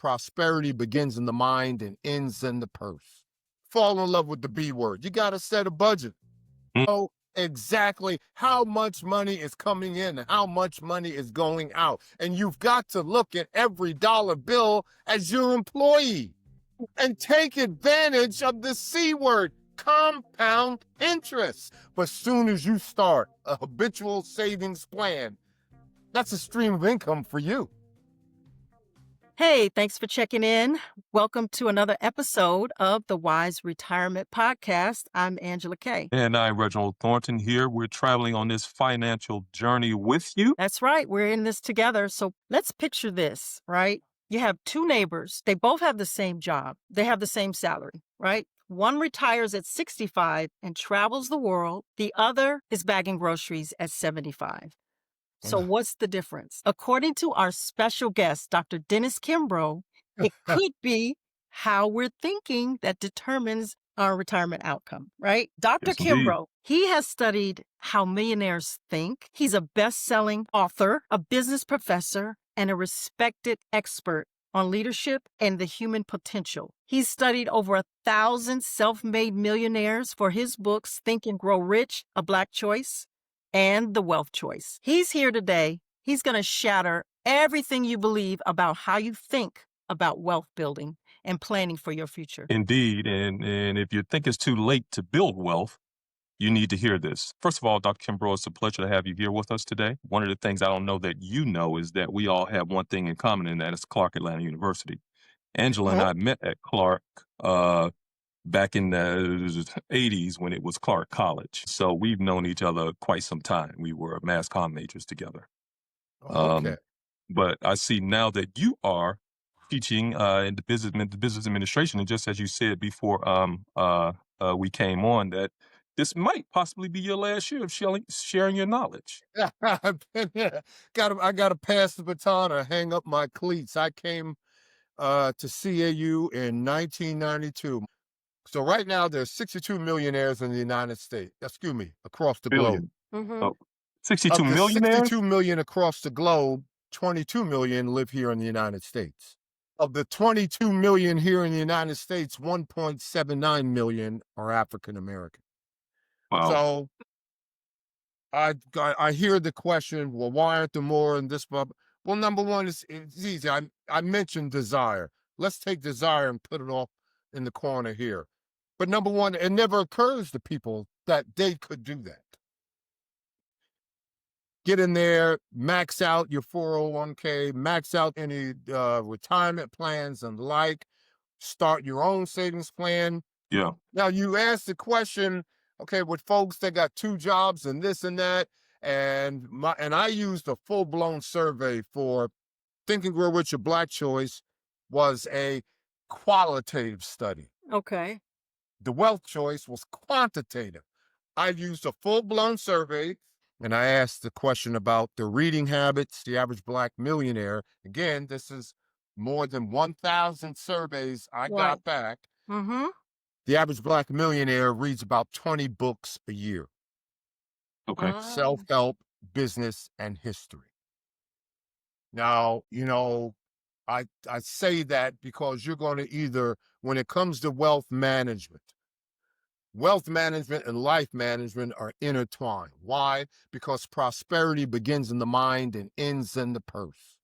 prosperity begins in the mind and ends in the purse. Fall in love with the B word. You got to set a budget. Know exactly how much money is coming in and how much money is going out. And you've got to look at every dollar bill as your employee and take advantage of the C word, compound interest. But soon as you start a habitual savings plan, that's a stream of income for you. Hey, thanks for checking in. Welcome to another episode of the Wise Retirement Podcast. I'm Angela Kay. And I'm Reginald Thornton here. We're traveling on this financial journey with you. That's right. We're in this together. So let's picture this, right? You have two neighbors. They both have the same job. They have the same salary, right? One retires at 65 and travels the world. The other is bagging groceries at 75. So what's the difference? According to our special guest, Dr. Dennis Kimbro, it could be how we're thinking that determines our retirement outcome, right? Dr. Yes, indeed. Kimbro, he has studied how millionaires think. He's a best-selling author, a business professor, and a respected expert on leadership and the human potential. He's studied over 1,000 self-made millionaires for his books, Think and Grow Rich, A Black Choice, and The Wealth Choice. He's here today. He's going to shatter everything you believe about how you think about wealth building and planning for your future. Indeed. And if you think it's too late to build wealth, you need to hear this. First of all, Dr. Kimbro, it's a pleasure to have you here with us today. One of the things I don't know that you know is that we all have one thing in common, and that is Clark Atlanta University. Angela and I met at Clark back in the 80s when it was Clark College. So we've known each other quite some time. We were mass comm majors together. Okay. But I see now that you are teaching in the business administration, and just as you said before we came on, that this might possibly be your last year of sharing your knowledge. I got to pass the baton or hang up my cleats. I came to CAU in 1992. So right now there's 62 millionaires in the United States. Excuse me, across the globe. Mm-hmm. Oh, 62 Of the millionaires? 62 million across the globe, 22 million live here in the United States. Of the 22 million here in the United States, 1.79 million are African American. Wow. So I hear the question, well, why aren't there more in this? Well, number one, it's easy. I mentioned desire. Let's take desire and put it off in the corner here. But number one, it never occurs to people that they could do that. Get in there, max out your 401k, max out any retirement plans and the like, start your own savings plan. Yeah. Now you ask the question, okay, with folks that got two jobs and this and that, and I used a full-blown survey for Think and Grow Rich, A Black Choice was a qualitative study. Okay. The Wealth Choice was quantitative. I used a full-blown survey, and I asked the question about the reading habits, the average Black millionaire. Again, this is more than 1,000 surveys I got back. Mm-hmm. The average Black millionaire reads about 20 books a year. Okay. Self-help, business, and history. Now, I say that because you're going to either, when it comes to wealth management and life management are intertwined. Why? Because prosperity begins in the mind and ends in the purse.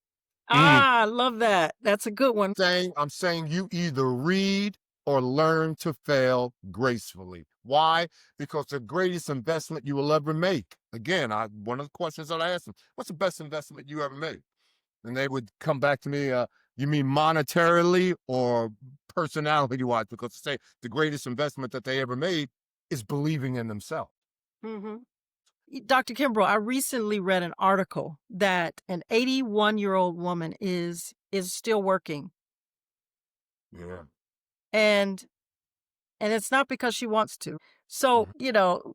I love that. That's a good one. I'm saying you either read or learn to fail gracefully. Why? Because the greatest investment you will ever make. Again, one of the questions that I asked them, what's the best investment you ever made? And they would come back to me, you mean monetarily or personality-wise? Because they say the greatest investment that they ever made is believing in themselves. Mm-hmm. Dr. Kimbro, I recently read an article that an 81-year-old woman is still working. Yeah. And it's not because she wants to. So,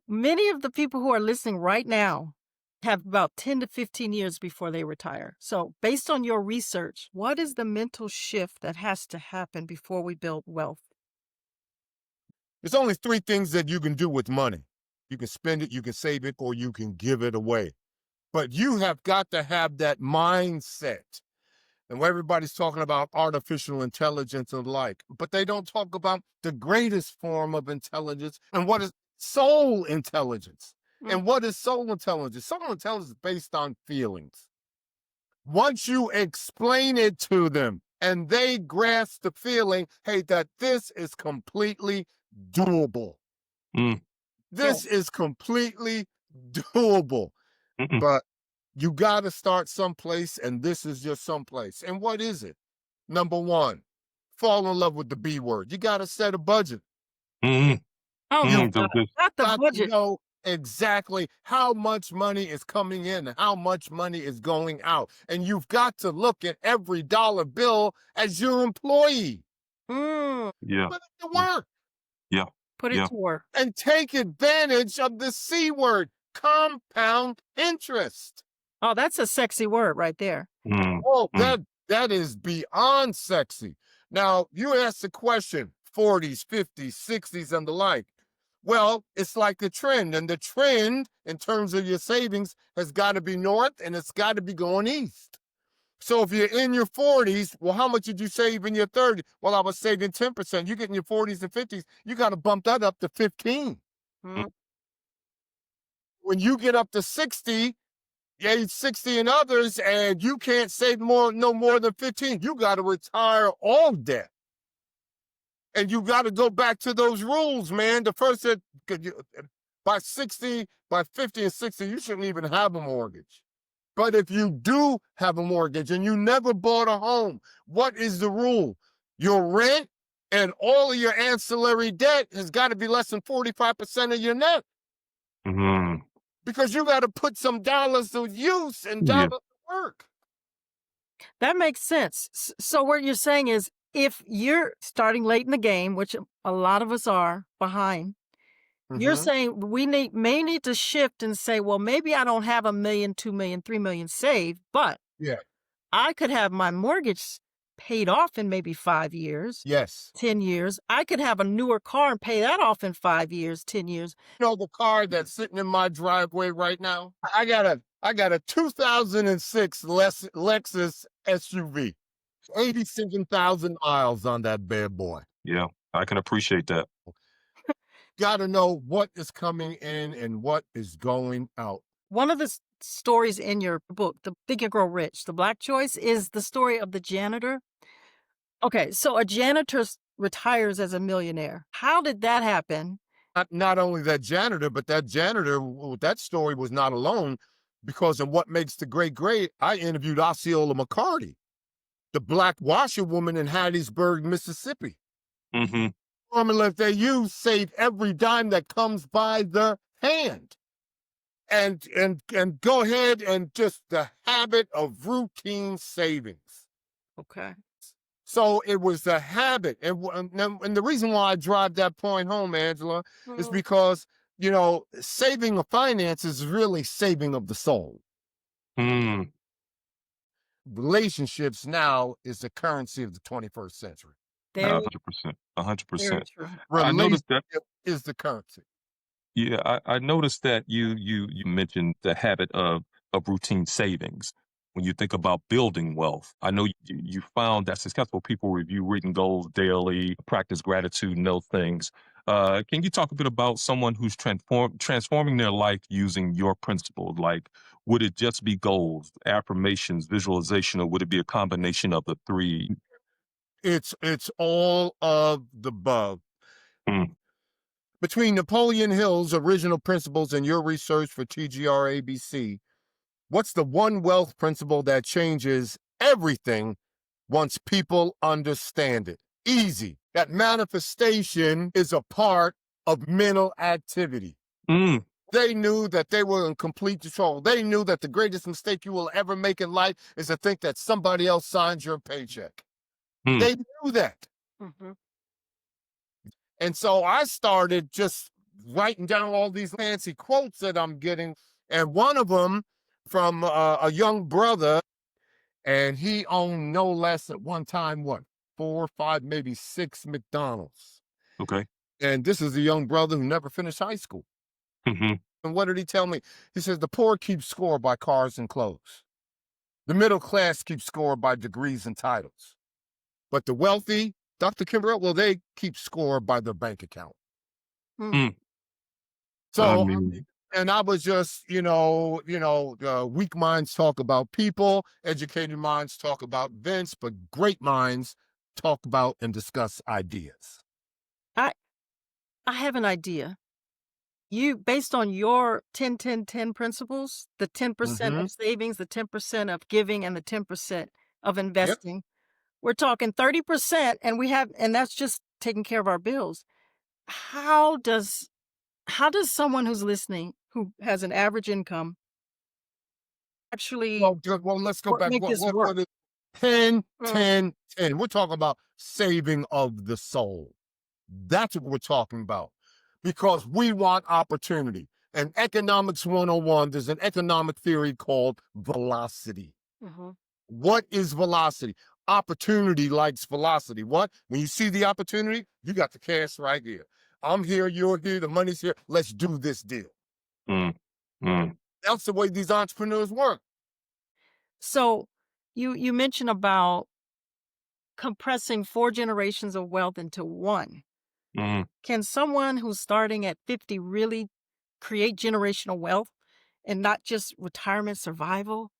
many of the people who are listening right now have about 10 to 15 years before they retire. So based on your research, what is the mental shift that has to happen before we build wealth? There's only three things that you can do with money. You can spend it, you can save it, or you can give it away. But you have got to have that mindset And everybody's talking about artificial intelligence and the like, but they don't talk about the greatest form of intelligence and what is soul intelligence. And what is soul intelligence? Soul intelligence is based on feelings. Once you explain it to them and they grasp the feeling, hey, that this is completely doable. Mm. This is completely doable. Mm-mm. But you got to start someplace, and this is just someplace. And what is it? Number one, fall in love with the B word. You got to set a budget. Mm-mm. Oh, You my God. Not the got to budget. know exactly how much money is coming in and how much money is going out. And you've got to look at every dollar bill as your employee. Yeah. Put it to Yeah. work Yeah. Put it Yeah. to work. and take advantage of the C word, compound interest. Oh, that's a sexy word right there. Mm. Oh, Mm. that is beyond sexy. Now, you asked the question, 40s, 50s, 60s, and the like. Well, it's like a trend, and the trend in terms of your savings has got to be north and it's got to be going east. So if you're in your 40s, well, how much did you save in your 30s? Well, I was saving 10%. You get in your 40s and 50s, you got to bump that up to 15. Mm. When you get up to 60, age 60 and others, and you can't save no more than 15, you got to retire all debt. And you got to go back to those rules, man. The first that by 60, by 50 and 60, you shouldn't even have a mortgage. But if you do have a mortgage and you never bought a home, what is the rule? Your rent and all of your ancillary debt has got to be less than 45% of your net, Mm-hmm. because you got to put some dollars to use and Yeah. dollars to work. That makes sense. So what you're saying is, if you're starting late in the game, which a lot of us are behind, you're saying we may need to shift and say, well, maybe I don't have $1 million, $2 million, $3 million saved, but Yeah. I could have my mortgage paid off in maybe 5 years, Yes. 10 years. I could have a newer car and pay that off in 5 years, 10 years. You know the car that's sitting in my driveway right now? I got a 2006 Lexus SUV. 87,000 miles on that bad boy. Yeah. I can appreciate that. Got to know what is coming in and what is going out. One of the stories in your book, the Think and Grow Rich, the Black choice, is the story of the janitor. Okay, so a janitor retires as a millionaire. How did that happen? Not only that janitor, but that janitor, that story was not alone, because in What Makes the Great Great, I interviewed Osceola McCarty, the black washerwoman in Hattiesburg, Mississippi. Mm-hmm. Formula they use: save every dime that comes by the hand. And go ahead and just the habit of routine savings. Okay. So it was a habit. And the reason why I drive that point home, Angela, is because, saving of finances is really saving of the soul. Mm. Relationships now is the currency of the 21st century. Very, 100%. very 100%. true. I noticed that. Relationship is the currency. Yeah, I noticed that you mentioned the habit of routine savings. When you think about building wealth, I know you found that successful people review written goals daily, practice gratitude, and those things. Can you talk a bit about someone who's transforming their life using your principles? Like, would it just be goals, affirmations, visualization, or would it be a combination of the three? It's all of the above. Mm. Between Napoleon Hill's original principles and your research for TGR ABC, what's the one wealth principle that changes everything once people understand it? Easy. That manifestation is a part of mental activity. Mm. They knew that they were in complete control. They knew that the greatest mistake you will ever make in life is to think that somebody else signs your paycheck. Mm. They knew that. Mhm. And so I started just writing down all these fancy quotes that I'm getting. And one of them from a young brother, and he owned no less at one time, what, 4, 5, maybe 6 McDonald's. Okay. And this is a young brother who never finished high school. Mm-hmm. And what did he tell me? He says, the poor keep score by cars and clothes. The middle class keeps score by degrees and titles. But the wealthy, Dr. Kimbro, well, they keep score by their bank account. Mm. So, mean, and I was just, weak minds talk about people, educated minds talk about events, but great minds talk about and discuss ideas. I I have an idea. You based on your 10-10-10 principles, the 10% Mm-hmm. of savings, the 10% of giving, and the 10% of Yep. investing, we're talking 30%, and that's just taking care of our bills. How does how does someone who's listening, who has an average income, actually Well, let's go back. make this work? What is 10, Mm, 10, 10? We're talking about saving of the soul. That's what we're talking about because we want opportunity. And economics 101, there's an economic theory called velocity. mhm. What is velocity? Opportunity likes velocity. What? When you see the opportunity, you got the cash right here. I'm here, you're here, the money's here. Let's do this deal. mm, mm, That's the way these entrepreneurs work. So, you mentioned about compressing 4 generations of wealth into 1. mm. Can someone who's starting at 50 really create generational wealth and not just retirement survival?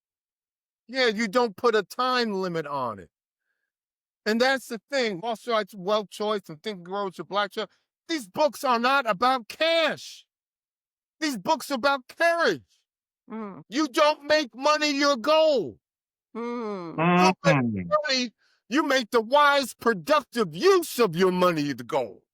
Yeah, you don't put a time limit on it. And that's the thing. Wall Street's Wealth Choice and Think and Grow Rich and Black Choice. These books are not about cash. These books are about courage. Mm, You don't make money your goal. mm, You make Mm. money, you make the wise, productive use of your money the goal.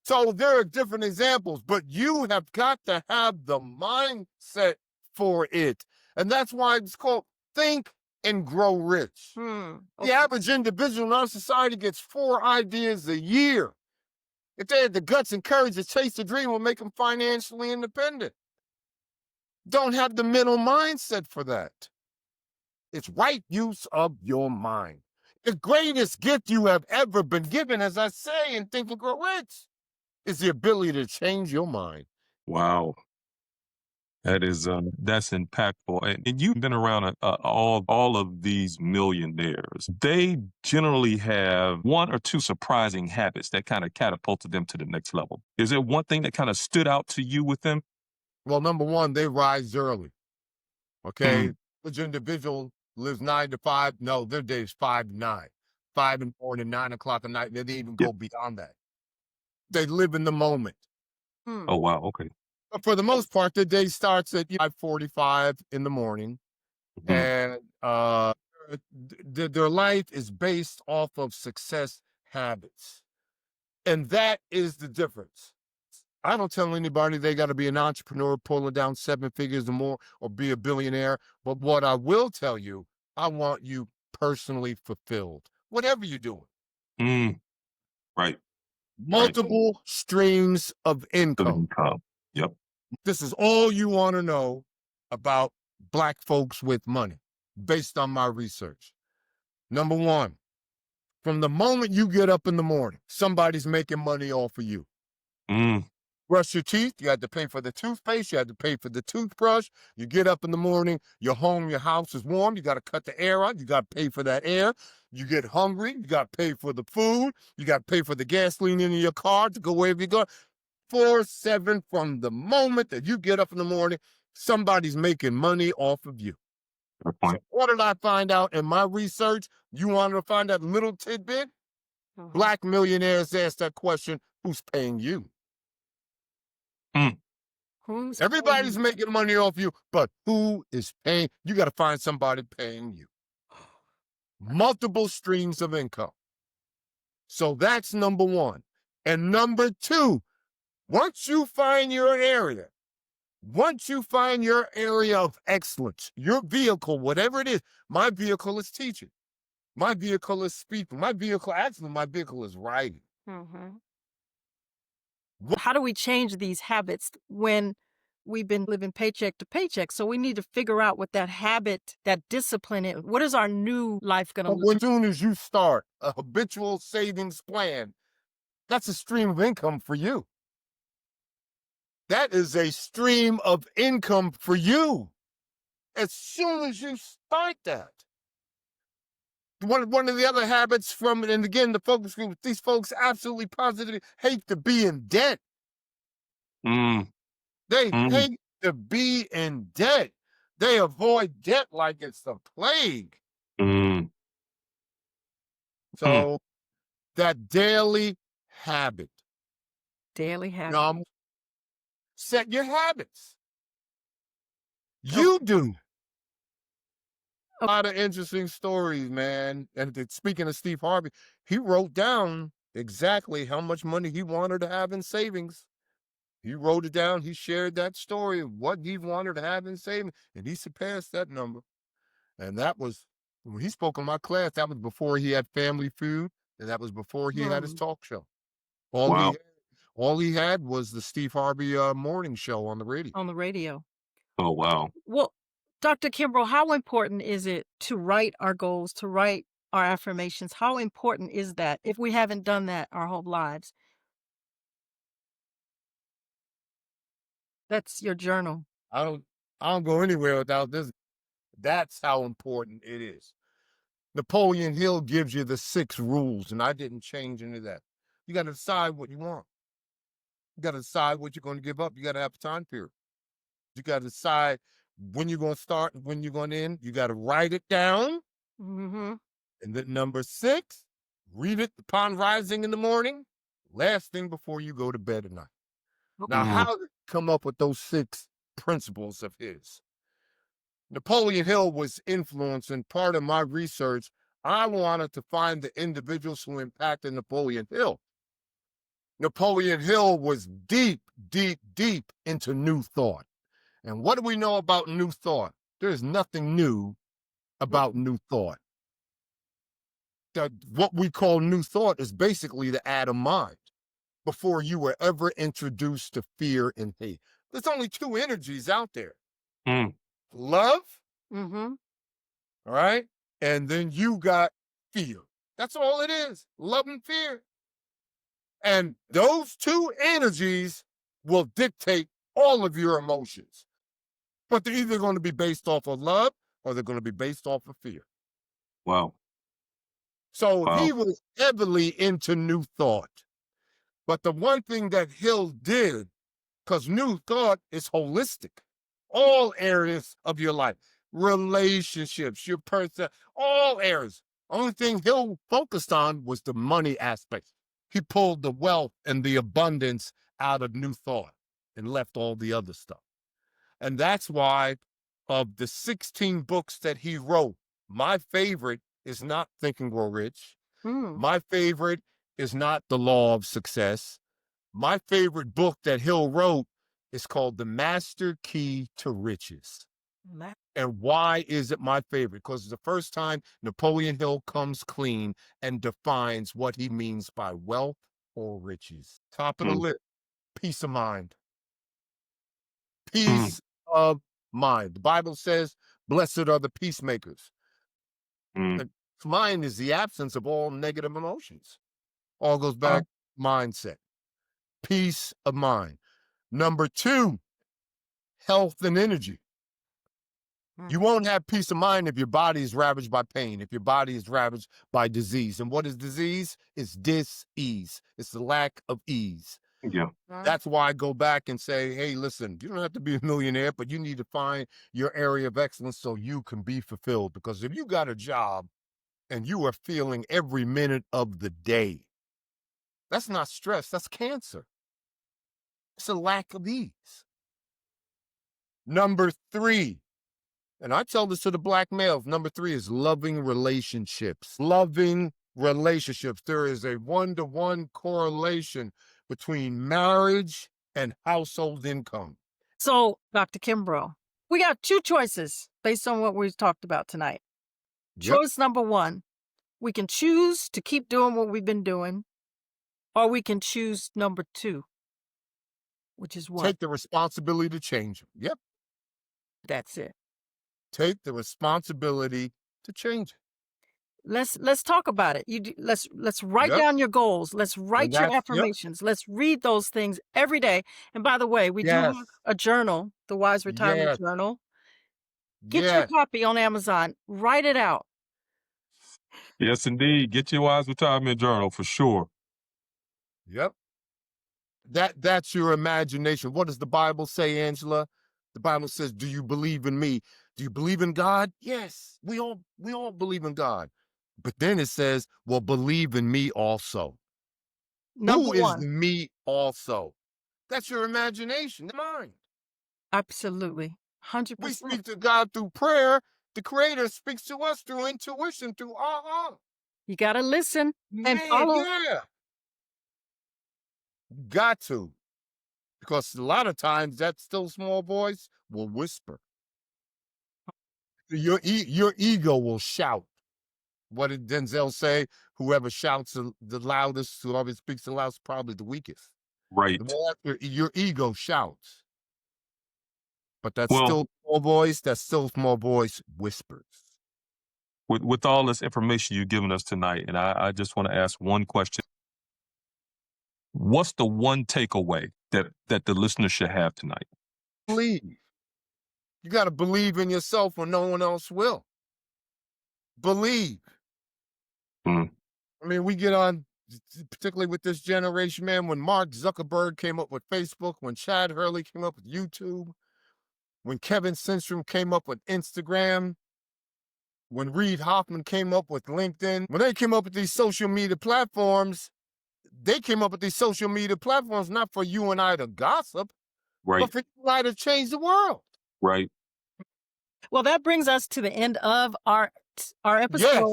So there are different examples, but you have got to have the mindset for it. And that's why it's called Think and Grow Rich. hmm. The average individual in our society gets 4 ideas a year. If they had the guts and courage to chase the dream, will make them financially independent. Don't have the mental mindset for that. It's right use of your mind. The greatest gift you have ever been given, as I say in Think and Grow Rich, is the ability to change your mind. Wow. That is that's impactful, and you've been around all of these millionaires. They generally have 1 or 2 surprising habits that kind of catapulted them to the next level. Is there one thing that kind of stood out to you with them? Well, number one, they rise early. Okay. Mm, Which individual lives 9 to 5? No, their day is 5 to 9. 5 in the morning, 9 o'clock at night. They didn't even yeah. go beyond that. They live in the moment. Hmm. Oh wow. Okay. But for the most part, their day starts at 5:45 in the morning. Mhm. And their life is based off of success habits. And that is the difference. I don't tell anybody they got to be an entrepreneur pulling down 7 figures or more or be a billionaire. But what I will tell you, I want you personally fulfilled, whatever you're doing. Mm, right. Right. Multiple streams of Of income. income. Yep. This is all you want to know about Black folks with money based on my research. Number one, from the moment you get up in the morning, somebody's making money off of you. Mm, Brush your teeth, you had to pay for the toothpaste, you had to pay for the toothbrush. You get up in the morning, your home, your house is warm, you got to cut the air on, you got to pay for that air. You get hungry, you got to pay for the food, you got to pay for the gasoline in your car to go wherever you go. 4/7 from the moment that you get up in the morning, somebody's making money off of you. good So point. what did I find out in my research? You wanted to find that little tidbit? Mhm. Black millionaires ask that question, who's paying you? Mm, Who's Everybody's paying? making money off you, but who is paying? You got to find somebody paying you. Multiple streams of income. So that's number one. And number two, once you find your area, once you find your area of excellence, your vehicle, whatever it is, my vehicle is teaching. My vehicle is speaking. My vehicle is writing. Mhm. How do we change these habits when we've been living paycheck to paycheck? So we need to figure out what that habit, that discipline is. What is our new life going to But look as soon as you start a habitual savings plan, that's a stream of income for you. That is a stream of income for you. as soon as you start that. One of the other habits from, and again, the focus group, these folks absolutely positively hate to be in debt. Mm, They mm, hate to be in debt. They avoid debt like it's the plague. mm, mm, So that daily habit, Daily habit. set your habits. Okay. You do. A lot of interesting stories, man. And speaking of Steve Harvey, he wrote down exactly how much money he wanted to have in savings. He wrote it down. He shared that story of what he wanted to have in savings, and he surpassed that number. And that was when he spoke in my class. That was before he had Family Feud, and that was before he had his Hmm. talk show. All wow. he all he had was the Steve Harvey morning show on the radio. On the radio. Oh, wow. Well, Dr. Kimbro, how important is it to write our goals, to write our affirmations? How important is that if we haven't done that our whole lives? That's your journal. I don't I don't go anywhere without this. That's how important it is. Napoleon Hill gives you the 6 rules, and I didn't change any of that. You got to decide what you want. You got to decide what you're going to give up. You got to have a time period. You got to decide when you're going to start and when you're going to end. You got to write it down. Mm-hmm. And then number 6, read it upon rising in the morning, last thing before you go to bed at night. Now, Mm, how did he come up with those 6 principles of his? Napoleon Hill was influencing part of my research. I wanted to find the individuals who impacted Napoleon Hill. Napoleon Hill was deep, deep, deep into New Thought. And what do we know about New Thought? There's nothing new about New Thought. What we call New Thought is basically the atom mind before you were ever introduced to fear and hate. There's only 2 energies out there: mm, love, Mm-hmm. all right? And then you got fear. That's all it is, love and fear. And those 2 energies will dictate all of your emotions. But they're either going to be based off of love or they're going to be based off of fear. wow. So Wow. he was heavily into New Thought. But the one thing that Hill did, because New Thought is holistic, all areas of your life, relationships, your person, all areas. Only thing Hill focused on was the money aspect. He pulled the wealth and the abundance out of New Thought and left all the other stuff. And that's why, of the 16 books that he wrote, my favorite is not Think and Grow Rich. Mm. My favorite is not The Law of Success. My favorite book that Hill wrote is called The Master Key to Riches. And why is it my favorite? Because it's the first time Napoleon Hill comes clean and defines what he means by wealth or riches. Top of the Mm, list, peace of mind. mm, Peace of mind. The Bible says, blessed are the peacemakers. mm. And mind is the absence of all negative emotions. All goes Wow. back mindset. Peace of mind. Number 2, health and energy. You won't have peace of mind if your body is ravaged by pain, if your body is ravaged by disease. And what is disease? It's dis-ease. It's the lack of ease. Yeah. That's why I go back and say, hey, listen, you don't have to be a millionaire, but you need to find your area of excellence so you can be fulfilled. Because if you got a job and you are feeling every minute of the day, that's not stress, that's cancer. It's a lack of ease. Number 3, and I tell this to the black males, number 3 is loving relationships. Loving relationships. There is a 1-to-1 correlation between marriage and household income. So, Dr. Kimbro, we got 2 choices based on what we've talked about tonight. Yep. Choice number 1, we can choose to keep doing what we've been doing, or we can choose number 2, which is what? Take the responsibility to change them. Yep. That's it. Take the responsibility to change it. Let's talk about it. Let's write Yep. down your goals. Let's write your Yep. affirmations. Let's read those things every day. And by the way, we do have Yes. a journal, the Wise Retirement Yes. Journal. Get your Yes. copy on Amazon. Write it out. Yes, indeed. Get your Wise Retirement Journal for sure. Yep. That's your imagination. What does the Bible say, Angela? The Bible says, "Do you believe in me? Do you believe in God?" Yes, we all believe in God. But then it says, "Well, believe in me also." Number Who is one. the me also? That's your imagination, the mind. Absolutely. We 100%. speak to God through prayer. The Creator speaks to us through intuition, through aha. You got to listen and Man, follow. yeah, got to. Because a lot of times that still small voice will whisper. Your ego will shout. What did Denzel say? Whoever shouts the loudest, whoever speaks the loudest, probably the weakest. The Right. more your ego shouts, but that Well, still small voice whispers. with all this information you've given us tonight, and I just want to ask one question. What's the one takeaway that the listener should have tonight? Believe. You got to believe in yourself when no one else will. Believe. Mm, I mean, we get on, particularly with this generation, man, when Mark Zuckerberg came up with Facebook, when Chad Hurley came up with YouTube, when Kevin Systrom came up with Instagram, when Reid Hoffman came up with LinkedIn, when they came up with these social media platforms, they came up with these social media platforms not for you and I to gossip, right, but for you and I to change the world. right. Well, that brings us to the end of our episode. Yes.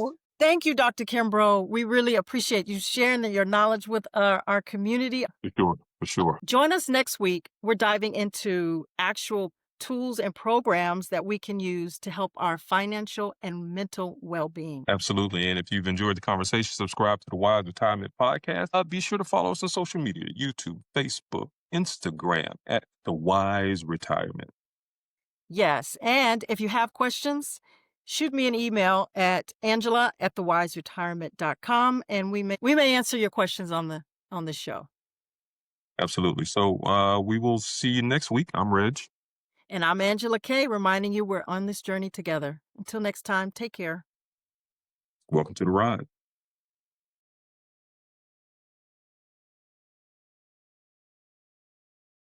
Thank you, Dr. Kimbro. We really appreciate you sharing your knowledge with our community. For sure, for sure. Join us next week. We're diving into actual tools and programs that we can use to help our financial and mental well-being. Absolutely. And if you've enjoyed the conversation, subscribe to the Wise Retirement Podcast. Be sure to follow us on social media, YouTube, Facebook, Instagram at The Wise Retirement. Yes. And if you have questions, shoot me an email at angela@thewiseretirement.com, and we may answer your questions on the show. Absolutely. So we will see you next week. I'm Reg. And I'm Angela Kay, reminding you we're on this journey together. Until next time, take care. Welcome to the ride.